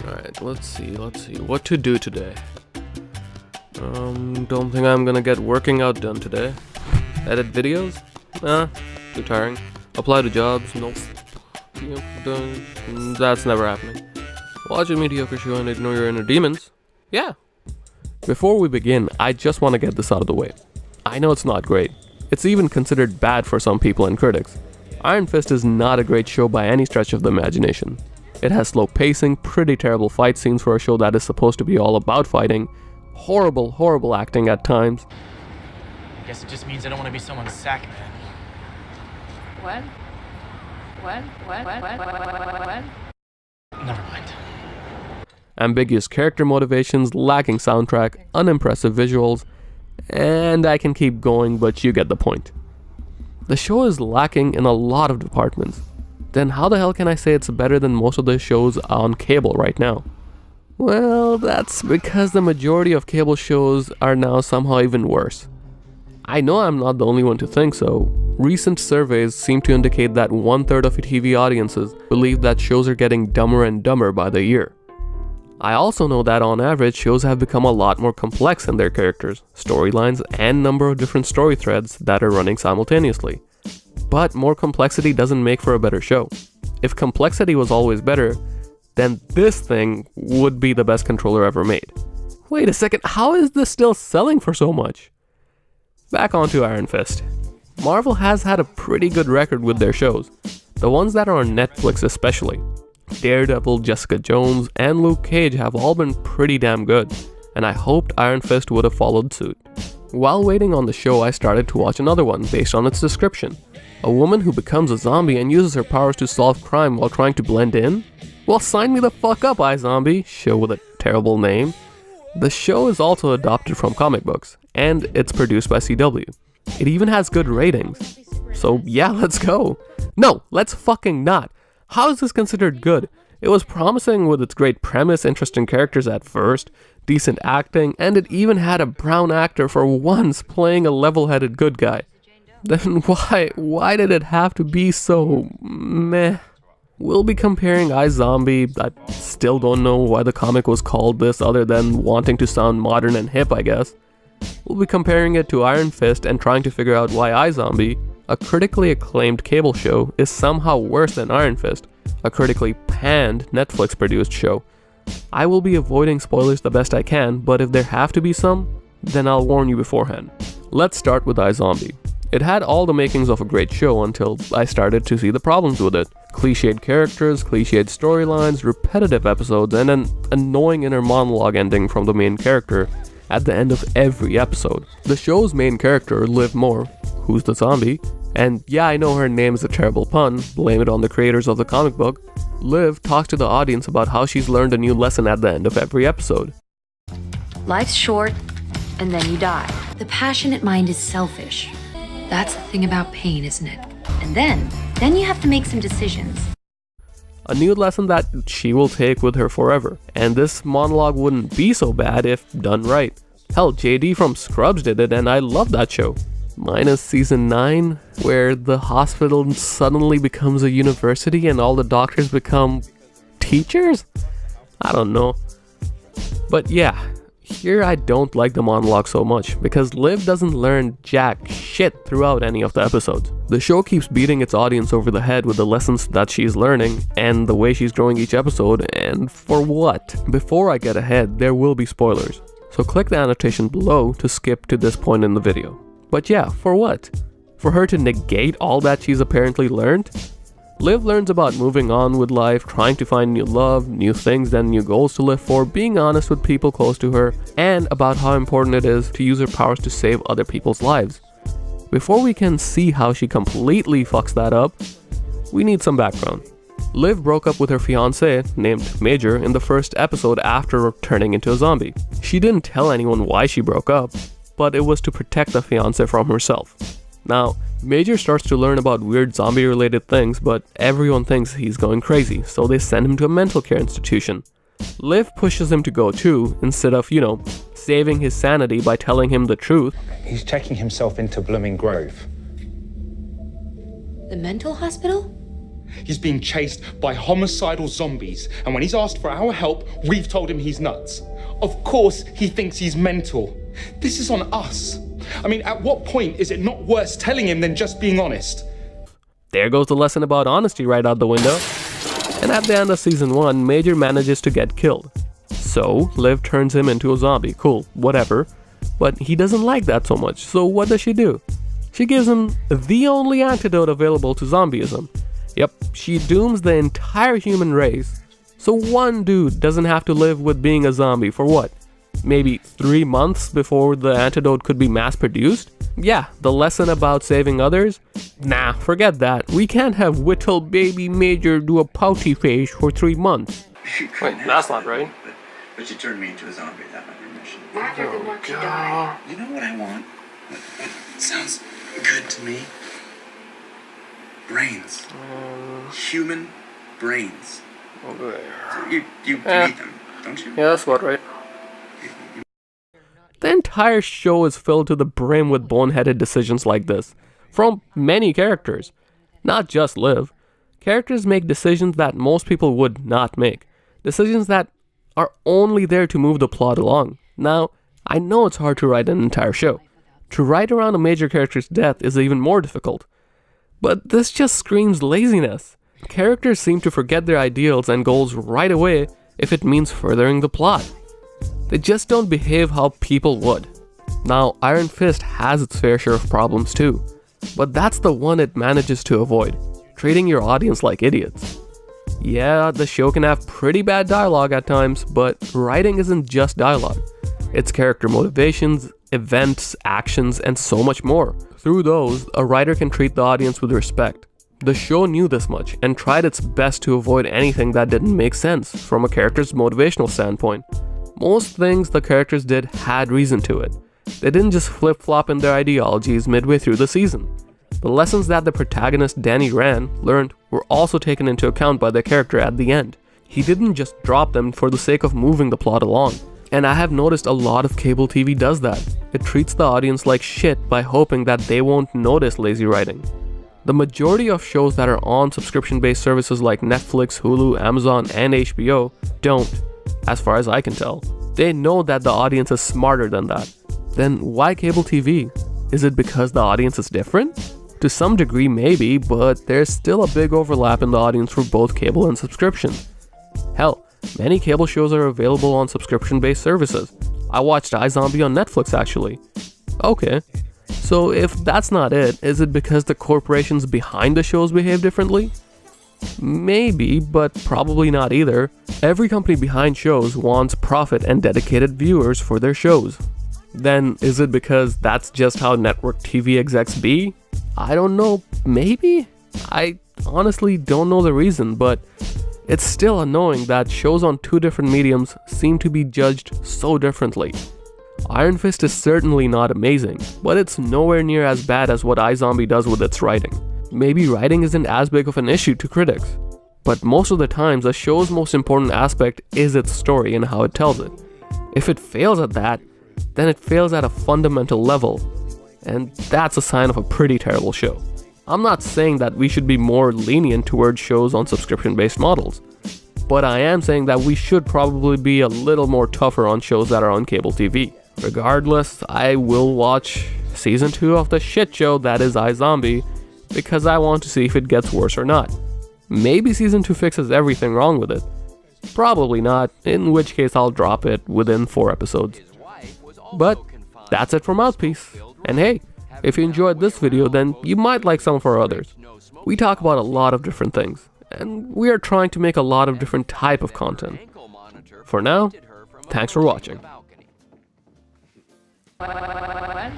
Alright, let's see what to do today. Don't think I'm gonna get working out done today. Edit videos? Too tiring. Apply to jobs? Nope. Yep, done. That's never happening. Watch a mediocre show and ignore your inner demons? Yeah. Before we begin, I just want to get this out of the way. I know it's not great. It's even considered bad for some people and critics. Iron Fist is not a great show by any stretch of the imagination. It has slow pacing, pretty terrible fight scenes for a show that is supposed to be all about fighting, horrible acting at times. Guess it just means I don't want to be someone's sackman. What? Never mind. Ambiguous character motivations, lacking soundtrack, unimpressive visuals, and I can keep going, but you get the point. The show is lacking in a lot of departments. Then how the hell can I say it's better than most of the shows on cable right now? Well, that's because the majority of cable shows are now somehow even worse. I know I'm not the only one to think so. Recent surveys seem to indicate that 1/3 of TV audiences believe that shows are getting dumber and dumber by the year. I also know that on average, shows have become a lot more complex in their characters, storylines, and number of different story threads that are running simultaneously. But more complexity doesn't make for a better show. If complexity was always better, then this thing would be the best controller ever made. Wait a second, how is this still selling for so much? Back onto Iron Fist. Marvel has had a pretty good record with their shows, the ones that are on Netflix especially. Daredevil, Jessica Jones, and Luke Cage have all been pretty damn good, and I hoped Iron Fist would have followed suit. While waiting on the show, I started to watch another one based on its description. A woman who becomes a zombie and uses her powers to solve crime while trying to blend in? Well, sign me the fuck up, iZombie, show with a terrible name. The show is also adopted from comic books, and it's produced by CW. It even has good ratings. So yeah, let's go. No, let's fucking not. How is this considered good? It was promising with its great premise, interesting characters at first, decent acting, and it even had a brown actor for once playing a level-headed good guy. Then why did it have to be so meh? We'll be comparing iZombie. I still don't know why the comic was called this other than wanting to sound modern and hip, I guess. We'll be comparing it to Iron Fist and trying to figure out why iZombie, a critically acclaimed cable show, is somehow worse than Iron Fist, a critically panned Netflix-produced show. I will be avoiding spoilers the best I can, but if there have to be some, then I'll warn you beforehand. Let's start with iZombie. It had all the makings of a great show until I started to see the problems with it. Cliched characters, cliched storylines, repetitive episodes, and an annoying inner monologue ending from the main character at the end of every episode. The show's main character, Liv Moore, who's the zombie, and yeah, I know her name is a terrible pun, blame it on the creators of the comic book, Liv talks to the audience about how she's learned a new lesson at the end of every episode. Life's short, and then you die. The passionate mind is selfish. That's the thing about pain, isn't it? And then you have to make some decisions. A new lesson that she will take with her forever, and this monologue wouldn't be so bad if done right. Hell, JD from Scrubs did it, and I love that show. Minus season 9, where the hospital suddenly becomes a university and all the doctors become teachers? I don't know. But yeah, here I don't like the monologue so much, because Liv doesn't learn jack shit throughout any of the episodes. The show keeps beating its audience over the head with the lessons that she's learning, and the way she's growing each episode, and for what? Before I get ahead, there will be spoilers, so click the annotation below to skip to this point in the video. But yeah, for what? For her to negate all that she's apparently learned? Liv learns about moving on with life, trying to find new love, new things and new goals to live for, being honest with people close to her, and about how important it is to use her powers to save other people's lives. Before we can see how she completely fucks that up, we need some background. Liv broke up with her fiancé, named Major, in the first episode after turning into a zombie. She didn't tell anyone why she broke up, but it was to protect the fiancé from herself. Now, Major starts to learn about weird zombie-related things, but everyone thinks he's going crazy, so they send him to a mental care institution. Liv pushes him to go too, instead of, saving his sanity by telling him the truth. He's checking himself into Blooming Grove. The mental hospital? He's being chased by homicidal zombies, and when he's asked for our help, we've told him he's nuts. Of course, he thinks he's mental. This is on us. I mean, at what point is it not worse telling him than just being honest? There goes the lesson about honesty right out the window. And at the end of season 1, Major manages to get killed. So, Liv turns him into a zombie. Cool, whatever. But he doesn't like that so much, so what does she do? She gives him the only antidote available to zombieism. Yep, she dooms the entire human race. So one dude doesn't have to live with being a zombie for what? Maybe 3 months before the antidote could be mass produced? Yeah, the lesson about saving others? Nah, forget that. We can't have little baby Major do a pouty face for 3 months. Wait, that's not right. But you turned me into a zombie without my permission. Rather than watch you die. You know what I want? It sounds good to me. Brains. Human brains. Okay. So you eat them, don't you? Yeah, that's about right. The entire show is filled to the brim with boneheaded decisions like this, from many characters. Not just Liv. Characters make decisions that most people would not make. Decisions that are only there to move the plot along. Now, I know it's hard to write an entire show. To write around a major character's death is even more difficult. But this just screams laziness. Characters seem to forget their ideals and goals right away if it means furthering the plot. They just don't behave how people would. Now, Iron Fist has its fair share of problems too, but that's the one it manages to avoid, treating your audience like idiots. Yeah, the show can have pretty bad dialogue at times, but writing isn't just dialogue. It's character motivations, events, actions, and so much more. Through those, a writer can treat the audience with respect. The show knew this much and tried its best to avoid anything that didn't make sense from a character's motivational standpoint. Most things the characters did had reason to it. They didn't just flip-flop in their ideologies midway through the season. The lessons that the protagonist Danny Rand learned were also taken into account by the character at the end. He didn't just drop them for the sake of moving the plot along. And I have noticed a lot of cable TV does that. It treats the audience like shit by hoping that they won't notice lazy writing. The majority of shows that are on subscription-based services like Netflix, Hulu, Amazon, and HBO don't, as far as I can tell. They know that the audience is smarter than that. Then why cable TV? Is it because the audience is different? To some degree maybe, but there's still a big overlap in the audience for both cable and subscription. Hell, many cable shows are available on subscription-based services. I watched iZombie on Netflix actually. Okay, so if that's not it, is it because the corporations behind the shows behave differently? Maybe, but probably not either. Every company behind shows wants profit and dedicated viewers for their shows. Then is it because that's just how network TV execs be? I don't know, maybe? I honestly don't know the reason, but it's still annoying that shows on two different mediums seem to be judged so differently. Iron Fist is certainly not amazing, but it's nowhere near as bad as what iZombie does with its writing. Maybe writing isn't as big of an issue to critics, but most of the times a show's most important aspect is its story and how it tells it. If it fails at that, then it fails at a fundamental level, and that's a sign of a pretty terrible show. I'm not saying that we should be more lenient towards shows on subscription-based models, but I am saying that we should probably be a little more tougher on shows that are on cable TV. Regardless, I will watch season 2 of the shit show that is iZombie, because I want to see if it gets worse or not. Maybe season 2 fixes everything wrong with it. Probably not, in which case I'll drop it within 4 episodes. But that's it for Mouthpiece. And hey, if you enjoyed this video, then you might like some of our others. We talk about a lot of different things, and we are trying to make a lot of different type of content. For now, thanks for watching. What?